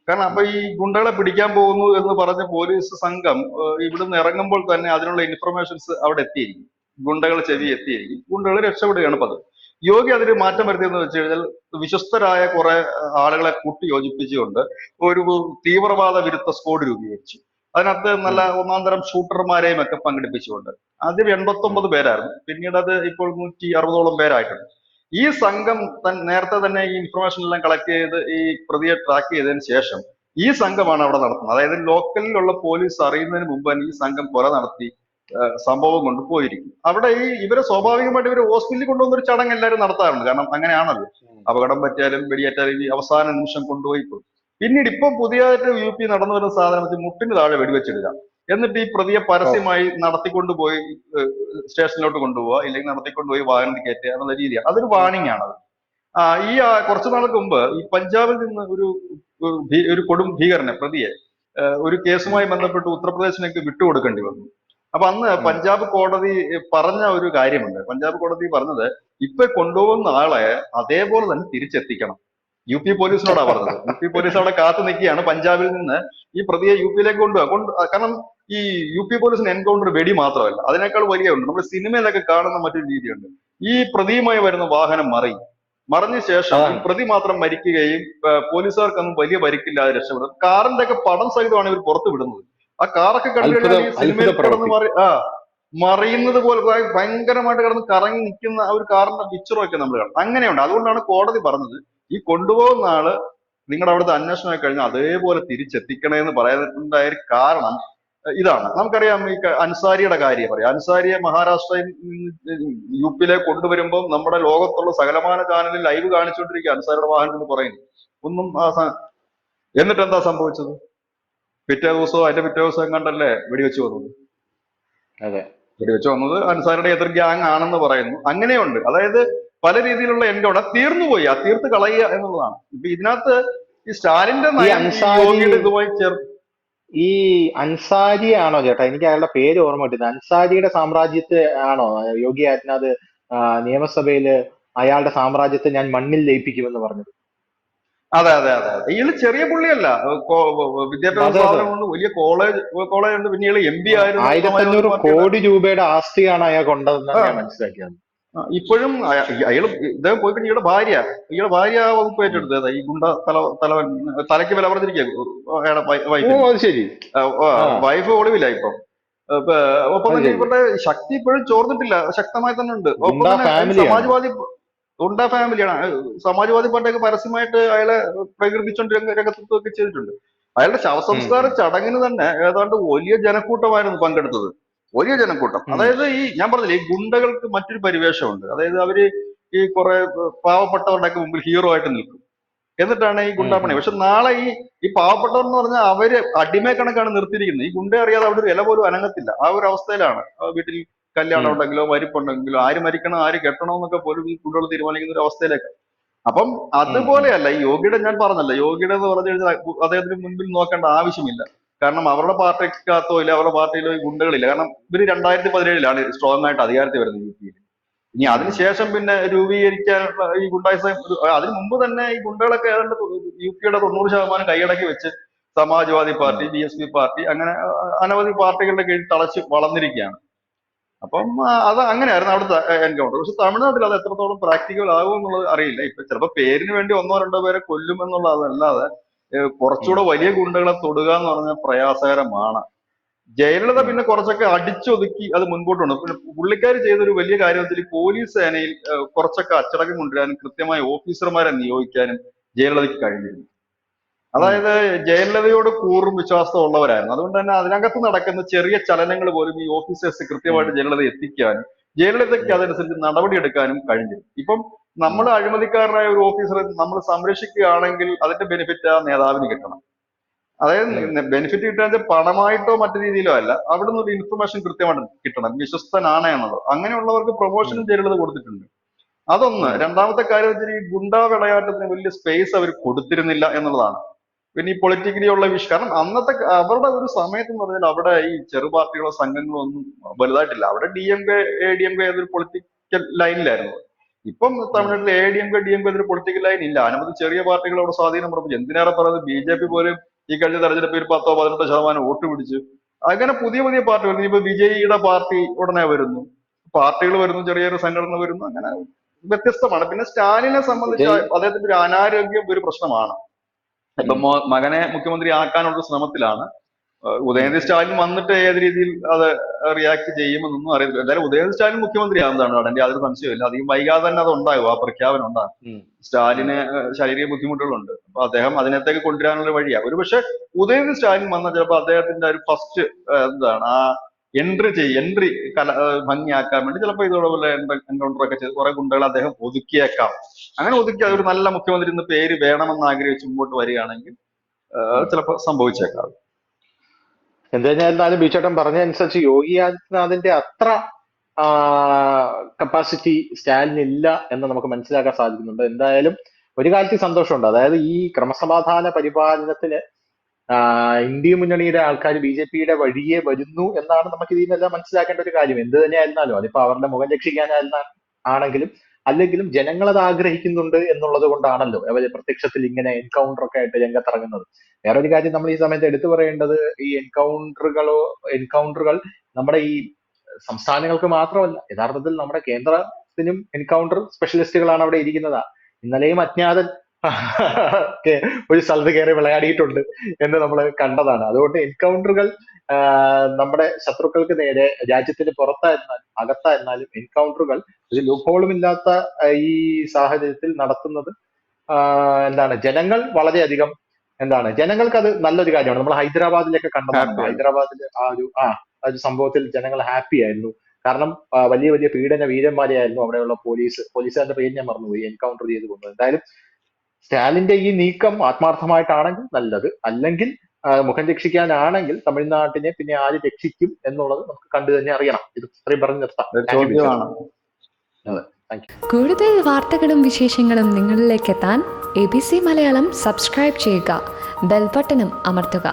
കാരണം അപ്പൊ ഈ ഗുണ്ടകളെ പിടിക്കാൻ പോകുന്നു എന്ന് പറഞ്ഞ പോലീസ് സംഘം ഇവിടുന്ന് ഇറങ്ങുമ്പോൾ തന്നെ അതിനുള്ള ഇൻഫർമേഷൻസ് അവിടെ എത്തിയിരിക്കും. ഗുണ്ടകൾ ചെവി എത്തിയിരിക്കും. ഗുണ്ടകൾ രക്ഷപ്പെടുകയാണ് പതിവ്. യോഗി അതിന് മാറ്റം വരുത്തിയെന്ന് വെച്ച് കഴിഞ്ഞാൽ വിശ്വസ്തരായ കുറെ ആളുകളെ കൂട്ടി യോജിപ്പിച്ചുകൊണ്ട് ഒരു തീവ്രവാദ വിരുദ്ധ സ്ക്വാഡ് രൂപീകരിച്ചു. അതിനകത്ത് നല്ല ഒന്നാം തരം ഷൂട്ടർമാരെയും ഒക്കെ പങ്കെടുപ്പിച്ചുകൊണ്ട് ആദ്യം 89 പേരായിരുന്നു. പിന്നീട് അത് ഇപ്പോൾ 160ഓളം പേരായിട്ടുണ്ട്. ഈ സംഘം നേരത്തെ തന്നെ ഈ ഇൻഫർമേഷൻ എല്ലാം കളക്ട് ചെയ്ത് ഈ പ്രതിയെ ട്രാക്ക് ചെയ്തതിന് ശേഷം ഈ സംഘമാണ് അവിടെ നടത്തുന്നത്. അതായത് ലോക്കലിലുള്ള പോലീസ് അറിയുന്നതിന് മുമ്പ് തന്നെ ഈ സംഘം കൊല നടത്തി സംഭവം കൊണ്ട് പോയിരിക്കും. അവിടെ ഇവരെ സ്വാഭാവികമായിട്ട് ഇവര് ഹോസ്പിറ്റലിൽ കൊണ്ടുവന്ന ഒരു ചടങ്ങ് എല്ലാവരും നടത്താറുണ്ട്. കാരണം അങ്ങനെയാണല്ലോ. അപകടം പറ്റിയാലും വെടിയേറ്റാലും ഈ അവസാന നിമിഷം കൊണ്ടുപോയി. പിന്നീട് ഇപ്പം പുതിയതായിട്ട് UP നടന്നു വരുന്ന സാധനം മുട്ടിന് താഴെ വെടിവെച്ചിടുക, എന്നിട്ട് ഈ പ്രതിയെ പരസ്യമായി നടത്തിക്കൊണ്ടുപോയി സ്റ്റേഷനിലോട്ട് കൊണ്ടുപോവുക, ഇല്ലെങ്കിൽ നടത്തിക്കൊണ്ടുപോയി വാഹനത്തിൽ കയറ്റുക എന്നുള്ള രീതിയാണ്. അതൊരു വാണിംഗ് ആണത്. കുറച്ചു നാൾക്ക് മുമ്പ് ഈ പഞ്ചാബിൽ നിന്ന് ഒരു കൊടും ഭീകരനെ പ്രതിയെ ഒരു കേസുമായി ബന്ധപ്പെട്ട് ഉത്തർപ്രദേശിലേക്ക് വിട്ടുകൊടുക്കേണ്ടി വന്നു. അപ്പൊ അന്ന് പഞ്ചാബ് കോടതി പറഞ്ഞ ഒരു കാര്യമുണ്ട്. പഞ്ചാബ് കോടതി പറഞ്ഞത് ഇപ്പൊ കൊണ്ടുപോകുന്ന ആളെ അതേപോലെ തന്നെ തിരിച്ചെത്തിക്കണം. UP പോലീസിനോടാ പറഞ്ഞത്. UP പോലീസ് അവിടെ കാത്തു നിൽക്കുകയാണ് പഞ്ചാബിൽ നിന്ന് ഈ പ്രതിയെ UP-യിലേക്ക് കാരണം ഈ UP പോലീസിന് എൻകൗണ്ടർ വെടി മാത്രമല്ല, അതിനേക്കാൾ വലിയ ഉണ്ട്. നമ്മൾ സിനിമയിലൊക്കെ കാണുന്ന മറ്റൊരു രീതിയുണ്ട്. ഈ പ്രതിയുമായി വരുന്ന വാഹനം മറിഞ്ഞ ശേഷം ഈ അതാണ് പ്രതി മാത്രം മരിക്കുകയും പോലീസുകാർക്കൊന്നും വലിയ പരിക്കില്ലാതെ രക്ഷപ്പെടും. കാറിന്റെ ഒക്കെ പടം സഹിതമാണ് ഇവർ പുറത്തു വിടുന്നത്. ആ കാറൊക്കെ കണ്ടു കഴിഞ്ഞാൽ ഈ അത്ഭുത സിനിമയിൽ കിടന്ന് പ്രവൃത്തി. മറിയുന്നത് പോലെ ഭയങ്കരമായിട്ട് കിടന്ന് കറങ്ങി നിൽക്കുന്ന ആ ഒരു കാറിന്റെ പിക്ചറൊക്കെ നമ്മൾ കാണും. അങ്ങനെയുണ്ട്. അതുകൊണ്ടാണ് കോടതി പറഞ്ഞത് ഈ കൊണ്ടുപോകുന്ന ആള് നിങ്ങളുടെ അവിടുത്തെ അന്വേഷണമായി കഴിഞ്ഞാൽ അതേപോലെ തിരിച്ചെത്തിക്കണേ എന്ന് പറയാനുണ്ടായ ഒരു കാരണം ഇതാണ്. നമുക്കറിയാം ഈ അൻസാരിയുടെ കാര്യം പറയാം. അൻസാരിയെ മഹാരാഷ്ട്രയിൽ UP-യിലേക്ക് കൊണ്ടുവരുമ്പോൾ നമ്മുടെ ലോകത്തുള്ള സകലമാന ചാനലിൽ ലൈവ് കാണിച്ചുകൊണ്ടിരിക്കുക അൻസാരിയുടെ വാഹനത്തിൽ പറയുന്നു ഒന്നും എന്നിട്ട് എന്താ സംഭവിച്ചത്? പിറ്റേ ദിവസവും അതിന്റെ പിറ്റേ ദിവസം കണ്ടല്ലേ വെടിവെച്ച് വന്നത്. അതെ വെടിവെച്ച് വന്നത് അൻസാരിയുടെ എതിർ ഗ്യാങ് ആണെന്ന് പറയുന്നു. അങ്ങനെയുണ്ട്. അതായത് പല രീതിയിലുള്ള എൻകൗണ്ടർ തീർന്നുപോയി, ആ തീർത്ത് കളയുക എന്നുള്ളതാണ്. ഇപ്പൊ ഇതിനകത്ത് ഈ സ്റ്റാലിന്റെ ഈ നയം ഈ അൻസാരി യോഗിയുടെ ഇതുമായി ഈ അൻസാരി ആണോ ചേട്ടാ? എനിക്ക് അയാളുടെ പേര് ഓർമ്മ കിട്ടുന്നത്. അൻസാരിയുടെ സാമ്രാജ്യത്തെ ആണോ യോഗി ആദിത്യനാഥ് നിയമസഭയില് അയാളുടെ സാമ്രാജ്യത്തെ ഞാൻ മണ്ണിൽ ലയിപ്പിക്കുമെന്ന് പറഞ്ഞത്? അതെ അതെ അതെ അതെ. ഇയാള് ചെറിയ പുള്ളിയല്ല. വിദ്യാഭ്യാസ അതെ അതെ. സ്ഥാപനം കൊണ്ട് വലിയ കോളേജ് ഉണ്ട്. പിന്നെ ഇയാള് MP ആയിരുന്നു സമാജ്വാദി 1500 പാർട്ടിയുടെ. കോടി രൂപയുടെ ആസ്തിയാണ് അയാൾക്ക് ഉണ്ടെന്നാണ് ഞാൻ ആ മനസ്സിലാക്കിയത്. ഇപ്പോഴും അയാള് ഇദ്ദേഹം പോയി കഴിഞ്ഞ ഇയാളുടെ ഭാര്യ ആ വകുപ്പ് ഏറ്റെടുത്തത്. ഈ ഗുണ്ട തലവൻ തലയ്ക്ക് വില പറഞ്ഞിരിക്കുക അയാളുടെ ഓ വൈഫിന്. അത് ശരി. ആ വൈഫ് ഒളിവില്ല ഇപ്പം. ഇപ്പൊ ഒപ്പം അത് തന്നെ ശരി. ഇവരുടെ ശക്തി ഇപ്പോഴും ചോർന്നിട്ടില്ല, ശക്തമായി തന്നെ ഉണ്ട്. ഒപ്പം ഗുണ്ടാ തന്നെ ഈ ഫാമിലിയാണ്. സമാജ്വാദി ഗുണ്ട ഫാമിലിയാണ്. സമാജ്വാദി പാർട്ടിയൊക്കെ പരസ്യമായിട്ട് അയാളെ പ്രകീർത്തിച്ചുകൊണ്ട് രംഗത്തൊക്കെ ചെയ്തിട്ടുണ്ട്. അയാളുടെ ഉം ശവസംസ്കാര ഉം ചടങ്ങിന് തന്നെ ഏതാണ്ട് വലിയ ജനക്കൂട്ടമായിരുന്നു പങ്കെടുത്തത്. വലിയ ജനക്കൂട്ടം. ഉം അതായത് ഈ ഞാൻ പറഞ്ഞില്ലേ ഈ ഗുണ്ടകൾക്ക് മറ്റൊരു പരിവേഷമുണ്ട്. അതായത് അവര് ഈ കുറെ പാവപ്പെട്ടവരുടെയൊക്കെ മുമ്പിൽ ഹീറോ ആയിട്ട് നിൽക്കും. എന്നിട്ടാണ് ഈ ഉം ഗുണ്ടാപ്പണി. ഉം പക്ഷെ നാളെ ഈ പാവപ്പെട്ടവർ എന്ന് പറഞ്ഞാൽ അവര് അടിമ കണക്കാണ് നിർത്തിയിരിക്കുന്നത്. ഈ ഗുണ്ട അറിയാതെ അവിടെ ഒരു ഇല പോലും അനങ്ങത്തില്ല. ആ ഒരു അവസ്ഥയിലാണ്. വീട്ടിൽ കല്യാണം ഉം ഉണ്ടെങ്കിലോ വരിപ്പുണ്ടെങ്കിലോ ആര് മരിക്കണം ആര് കെട്ടണം എന്നൊക്കെ പോലും ഈ ഗുണ്ടകൾ തീരുമാനിക്കുന്ന ഒരു അവസ്ഥയിലേക്ക്. അപ്പം ഉം ഉം അതുപോലെയല്ല ഈ യോഗിയുടെ, ഞാൻ പറഞ്ഞല്ലോ യോഗിയുടെ എന്ന് പറഞ്ഞു കഴിഞ്ഞാൽ അദ്ദേഹത്തിന് മുൻപിൽ നോക്കേണ്ട ആവശ്യമില്ല. കാരണം അവരുടെ പാർട്ടിക്കകത്തോ ഇല്ല അവരുടെ പാർട്ടിയിലോ ഈ ഗുണ്ടകളില്ല. കാരണം ഇവര് 2017-ലാണ് സ്ട്രോങ് ആയിട്ട് അധികാരത്തിൽ വരുന്നത് UP-യിൽ. ഇനി ഉം ഉം. അതിനുശേഷം പിന്നെ രൂപീകരിക്കാനുള്ള ഈ ഗുണ്ടായിസം അതിനു മുമ്പ് തന്നെ ഈ ഗുണ്ടകളൊക്കെ ഏതാണ്ട് UP-യുടെ 90% കൈയടക്കി വെച്ച് സമാജ്വാദി ഉം. പാർട്ടി, BSP പാർട്ടി, അങ്ങനെ അനവധി പാർട്ടികളുടെ കീഴിൽ തളച്ച് വളർന്നിരിക്കുകയാണ്. അപ്പം അത് അങ്ങനെയായിരുന്നു അവിടുത്തെ എൻകൗണ്ടർ. പക്ഷെ തമിഴ്നാട്ടിൽ അത് എത്രത്തോളം പ്രാക്ടിക്കൽ ആകും എന്നുള്ളത് അറിയില്ല. ഇപ്പൊ ചിലപ്പോ പേരിന് വേണ്ടി ഒന്നോ രണ്ടോ പേരെ കൊല്ലും എന്നുള്ളതല്ലാതെ ഉം. കുറച്ചുകൂടെ വലിയ ഗുണ്ടകളെ തൊടുക എന്ന് പറഞ്ഞാൽ പ്രയാസകരമാണ്. ജയലളിത ഉം. പിന്നെ കുറച്ചൊക്കെ അടിച്ചൊതുക്കി അത് മുൻപോട്ട് വന്നു. പിന്നെ പുള്ളിക്കാരി ചെയ്തൊരു വലിയ കാര്യം വെച്ചാൽ ഈ പോലീസ് സേനയിൽ കുറച്ചൊക്കെ അച്ചടക്കം കൊണ്ടുവരാനും കൃത്യമായ ഓഫീസർമാരെ നിയോഗിക്കാനും ജയലളിതയ്ക്ക് കഴിഞ്ഞിരുന്നു. ഉം. അതായത് ജയലളിതയോട് കൂറും വിശ്വാസവും ഉള്ളവരായിരുന്നു. അതുകൊണ്ട് തന്നെ അതിനകത്ത് നടക്കുന്ന ചെറിയ ചലനങ്ങൾ പോലും ഈ ഓഫീസേഴ്സ് ഉം. കൃത്യമായിട്ട് ജയലളിത എത്തിക്കാനും ജയലളിതയ്ക്ക് ഉം. അതനുസരിച്ച് നടപടിയെടുക്കാനും കഴിഞ്ഞു. ഇപ്പം ഉം. നമ്മൾ അഴിമതിക്കാരനായ ഒരു ഓഫീസറെ നമ്മൾ സംരക്ഷിക്കുകയാണെങ്കിൽ അതിന്റെ ബെനിഫിറ്റ് ആ നേതാവിന് കിട്ടണം. ഉം. അതായത് ബെനിഫിറ്റ് കിട്ടുക പണമായിട്ടോ മറ്റു രീതിയിലോ അല്ല, അവിടെ നിന്ന് ഒരു ഇൻഫർമേഷൻ കൃത്യമായിട്ട് കിട്ടണം, വിശ്വസ്തനാണ് എന്നുള്ളത്. അങ്ങനെയുള്ളവർക്ക് ഉം. പ്രൊമോഷനും ജയലളിത കൊടുത്തിട്ടുണ്ട്. അതൊന്ന്. ഉം. രണ്ടാമത്തെ കാര്യം വെച്ചാൽ ഈ ഗുണ്ടാ വിളയാട്ടത്തിന് വലിയ സ്പേസ് അവർ കൊടുത്തിരുന്നില്ല എന്നുള്ളതാണ്. പിന്നെ ഈ പൊളിറ്റിക്കലി ഉള്ള കാരണം അന്നത്തെ അവരുടെ ഒരു സമയത്ത് എന്ന് പറഞ്ഞാൽ അവിടെ ഈ ചെറു പാർട്ടികളോ സംഘങ്ങളോ ഒന്നും വലുതായിട്ടില്ല. അവിടെ DMK ADMK ഏതൊരു പൊളിറ്റിക്കൽ ലൈനിലായിരുന്നു. ഇപ്പം ഉം. തമിഴ്നാട്ടിൽ ADMK DMK ഏതൊരു പൊളിറ്റിക്കൽ ലൈൻ ഇല്ല. അനവധി ചെറിയ പാർട്ടികൾ അവിടെ സ്വാധീനം ഉറപ്പിച്ചു. എന്തിനേറെ പറയുന്നത് BJP പോലും ഈ കഴിഞ്ഞ തെരഞ്ഞെടുപ്പിൽ 10-18% വോട്ട് പിടിച്ചു. അങ്ങനെ പുതിയ പുതിയ പാർട്ടി വരുന്നു. ഇപ്പൊ വിജയിയുടെ പാർട്ടി ഉടനെ വരുന്നു, പാർട്ടികൾ വരുന്നു, ചെറിയൊരു സംഘടന വരുന്നു. അങ്ങനെ വ്യത്യസ്തമാണ്. പിന്നെ സ്റ്റാലിനെ സംബന്ധിച്ച് വിജയ്. അദ്ദേഹത്തിന്റെ ഒരു അനാരോഗ്യം ഒരു പ്രശ്നമാണ്. ഇപ്പൊ ഉം. മകനെ മുഖ്യമന്ത്രി ആക്കാനുള്ള ശ്രമത്തിലാണ്. ഉം. ഉദയനിധി സ്റ്റാലിൻ വന്നിട്ട് ഏത് രീതിയിൽ അത് റിയാക്ട് ചെയ്യുമെന്നൊന്നും അറിയില്ല. എന്തായാലും ഉദയനിധി സ്റ്റാലിൻ മുഖ്യമന്ത്രി ആവുന്നതാണ് എന്റെ യാതൊരു സംശയമില്ല. അധികം വൈകാതെ തന്നെ അത് ഉണ്ടാകും, ആ പ്രഖ്യാപനം ഉണ്ടാകും. ഉം. ഉം. സ്റ്റാലിന് ശാരീരിക ബുദ്ധിമുട്ടുകളുണ്ട്. അപ്പൊ അദ്ദേഹം അതിനകത്തേക്ക് കൊണ്ടുവരാനുള്ള വഴിയാണ്. ഒരു പക്ഷെ ഉദയനിധി സ്റ്റാലിൻ വന്ന ചിലപ്പോൾ അദ്ദേഹത്തിന്റെ ഒരു ഫസ്റ്റ് എന്താണ് ആ എൻട്രി ഭംഗിയാക്കാൻ വേണ്ടി ചിലപ്പോൾ ഇതോടെ എൻകൗണ്ടർ ഒക്കെ ചെയ്ത് കുറെ ഗുണ്ടകൾ അദ്ദേഹം ഒതുക്കിയേക്കാം. അങ്ങനെ ഒതുക്കി ഉം. അതൊരു നല്ല മുഖ്യമന്ത്രി എന്ന പേര് വേണമെന്ന് ആഗ്രഹിച്ച് മുമ്പോട്ട് വരികയാണെങ്കിൽ ഉം. ചിലപ്പോൾ സംഭവിച്ചേക്കാം. എന്തായിരുന്നാലും ബിചേട്ടൻ പറഞ്ഞ അനുസരിച്ച് യോഗി ആദിത്യനാഥിന്റെ അത്ര കപ്പാസിറ്റി സ്റ്റാലിന് ഇല്ല എന്ന് നമുക്ക് മനസ്സിലാക്കാൻ സാധിക്കുന്നുണ്ട്. എന്തായാലും ഒരു കാര്യത്തിൽ സന്തോഷമുണ്ട്. അതായത് ഈ ക്രമസമാധാന പരിപാലനത്തിന് ഇന്ത്യ മുന്നണിയുടെ ആൾക്കാർ BJP-യുടെ വഴിയെ വരുന്നു എന്നാണ് നമുക്ക് ഇതിൽ നിന്നെല്ലാം മനസ്സിലാക്കേണ്ട ഒരു കാര്യം. എന്ത് തന്നെയായിരുന്നാലും അതിപ്പോ അവരുടെ മുഖം രക്ഷിക്കാനായിരുന്ന ആണെങ്കിലും അല്ലെങ്കിലും ജനങ്ങൾ അത് ആഗ്രഹിക്കുന്നുണ്ട് എന്നുള്ളത് കൊണ്ടാണല്ലോ അവര് പ്രത്യക്ഷത്തിൽ ഇങ്ങനെ എൻകൗണ്ടർ ഒക്കെ ആയിട്ട് രംഗത്തിറങ്ങുന്നത്. വേറൊരു കാര്യം നമ്മൾ ഈ സമയത്ത് എടുത്തു പറയേണ്ടത്, ഈ എൻകൗണ്ടറുകൾ നമ്മുടെ ഈ സംസ്ഥാനങ്ങൾക്ക് മാത്രമല്ല, യഥാർത്ഥത്തിൽ നമ്മുടെ കേന്ദ്രത്തിനും എൻകൗണ്ടർ സ്പെഷ്യലിസ്റ്റുകളാണ് അവിടെ ഇരിക്കുന്നത്. ഇന്നലെയും അജ്ഞാതൻ ഒരു സ്ഥലത്ത് കയറി വിളയാടിയിട്ടുണ്ട് എന്ന് നമ്മൾ കണ്ടതാണ്. അതുകൊണ്ട് എൻകൗണ്ടറുകൾ നമ്മുടെ ശത്രുക്കൾക്ക് നേരെ രാജ്യത്തിന് പുറത്തായിരുന്നാലും അകത്തായിരുന്നാലും എൻകൗണ്ടറുകൾ ഒരു ലൂപ്ഹോളും ഇല്ലാത്ത ഈ സാഹചര്യത്തിൽ നടത്തുന്നത് എന്താണ്, ജനങ്ങൾ വളരെയധികം ജനങ്ങൾക്ക് അത് നല്ലൊരു കാര്യമാണ്. നമ്മൾ ഹൈദരാബാദിലൊക്കെ കണ്ടതാണ്. ഹാപ്പിയാണ്. ഹൈദരാബാദിൽ ആ ഒരു സംഭവത്തിൽ ജനങ്ങൾ ഹാപ്പി ആയിരുന്നു. കാരണം വലിയ വലിയ പീഡന വീരന്മാരെയായിരുന്നു അവിടെയുള്ള പോലീസുകാരുടെ പേര് ഞാൻ മറന്നുപോയി, എൻകൗണ്ടർ ചെയ്ത് കൊന്നത്. എന്തായാലും സ്റ്റാലിന്റെ ഈ നീക്കം ആത്മാർത്ഥമായിട്ടാണെങ്കിൽ നല്ലത്, അല്ലെങ്കിൽ മുഖം രക്ഷിക്കാനാണെങ്കിൽ തമിഴ്നാട്ടിനെ പിന്നെ ആര് രക്ഷിക്കും എന്നുള്ളത് നമുക്ക് കണ്ടു തന്നെ അറിയണം. ഇത് ഇത്രയും പറഞ്ഞു നിർത്താം. ഒരു ചോദ്യമാണ്. അതെ, താങ്ക് യു. കൂടുതൽ വാർത്തകളും വിശേഷങ്ങളും നിങ്ങളിലേക്ക് എത്താൻ ABC മലയാളം സബ്സ്ക്രൈബ് ചെയ്യുക, ബെൽബട്ടനും അമർത്തുക.